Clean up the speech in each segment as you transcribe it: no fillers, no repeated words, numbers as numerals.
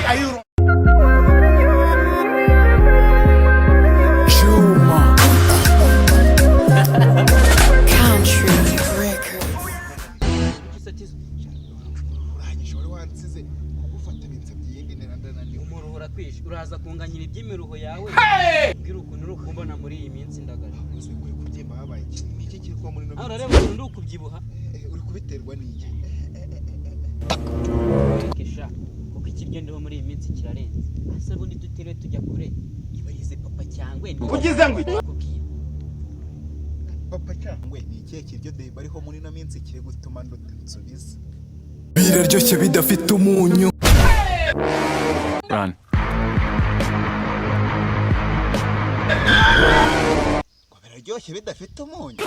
ayuro uraza kunganyira iby'imiruho yawe ubwira ukuntu uri kumbona muri iyi minsi ndagara uzi kuri kubyimba habaye iki kiri kwa muri no urareba ukuntu ndi ukubyibuha uri kubiterwa n'iki kesha kuko ikiryo ndiho muri iyi minsi kirarenze ase bundi dutere tujya kure ibarize papa cyangwe ugize ngo kubwira papa cyangwe ni ikihe kiryo de bariho muri no minsi kiri gutuma nsubiza biraryoshye bidafite umunyu run biraryoshye bidafite umunyu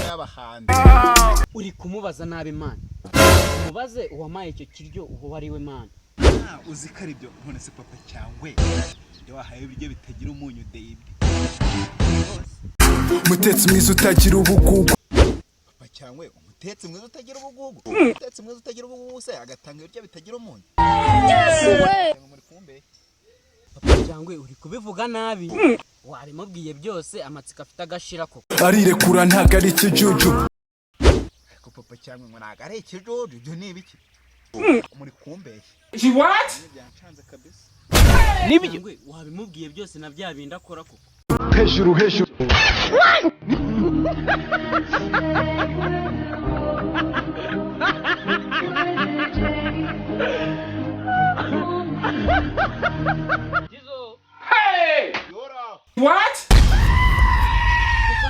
y'abahanzi uri kumubaza nabi man mubaze uwamaye icyo kiryo uwo ari we man uzi ko ari byo none se papa cyangwe ibyo wahaye ibiryo bitagira umunyu debi mutetsi mwiza utagira ubugugu papa cyangwe umutetsi mwiza utagira ubugugu umutetsi mwiza utagira ubugugu se agatanga ibiryo bitagira umunyu muri kumbe papa cyangwe uri kubivuga nabi warimubwiye byose amatsika afite agashira koko arirekura ntago ari ikijuju ko papa cyangwe ngo ntago ari ikijuju ibyo ni ibiki muri kumbe she what byancanze kabisa nibyo wabimubwiye byose na bya bindi akora koko hejuru hejuru hey what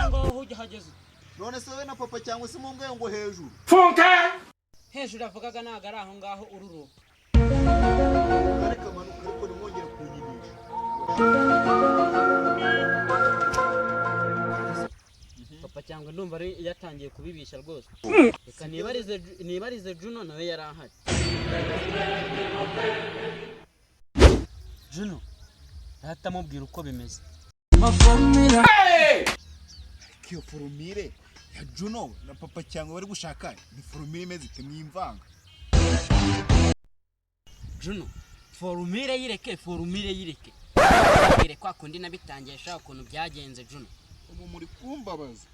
ngo hageze none se we na papa cyangwe se mumbwe ngo hejuru funka hejuru avugaga naga ari aho ngaho ururu ariko manuka ariko nimwongere kunyinisha papa cyangwa ndumva ari yatangiye kubibisha rwose reka nibarize Juno nawe yari ahari Juno data mubwira uko bimeze iyo forumire ya Juno na papa cyangwa bari gushaka ni forumire imeze itemwimvanga Juno forumire yireke ire kwa kundi nabitangisha ukuntu byagenze Juno ubu muri kumbabaza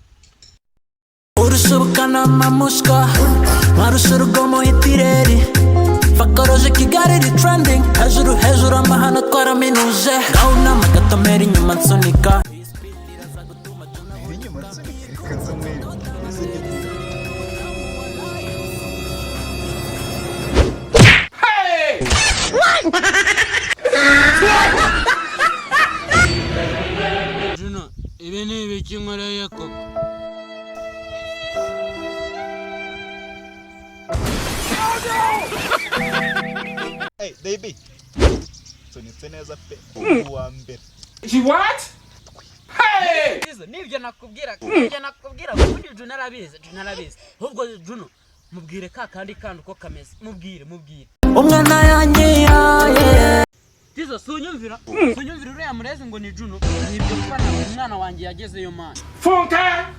urusubukana mamushka marusurugomo hitireri fakoroje Kigali ri trending hejuru amahano twaraminuje gauna magatomera inyuma nsunika inyuma nsunika kanzamwe hey Juno ibi ni ibiki nkoreye koko hey baby sonetse neza pe uwa mbere she what hey nibyo nakubwira ubundi Juno arabizi ahubwo Juno mubwire kandi uko kameze mubwire umwana yanjye Tizo sunyumvira uriya murezi ngo ni Juno nibyo gufana umwana wanjye yagezeyo man funka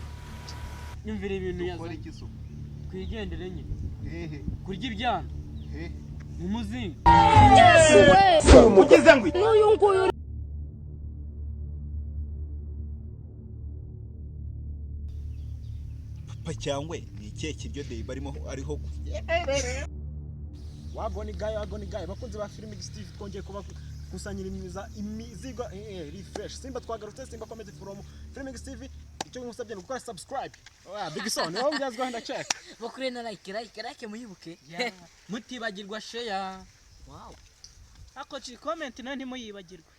nyumvira ibintu yazanye kwigendere nyine kurya ibyana mu muzinga ugize ngo n'uyu nguyu papa cyangwe ni ikihe kiryo de barimo ariho wagoni gaye bakunze ba film Steve twongeye kuba kusanyira imizigo refresh simba twagarutse simba comedy from film Steve icyo musabye gukora subscribe big son wowe ngazwa nda check bakure na like muyibuke mutibagirwa share wow ako ci comment no ntimuyibagirwa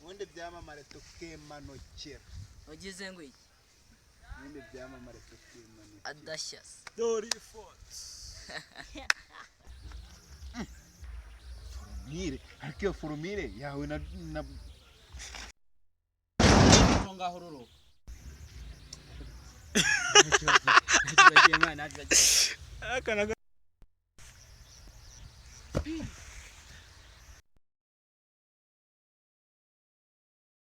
wonde byamamare tukemanokera ugize ngo iki wonde byamamare tukemanokera adashas story fort forumire ariko forumire yawe na ngaho ruro akana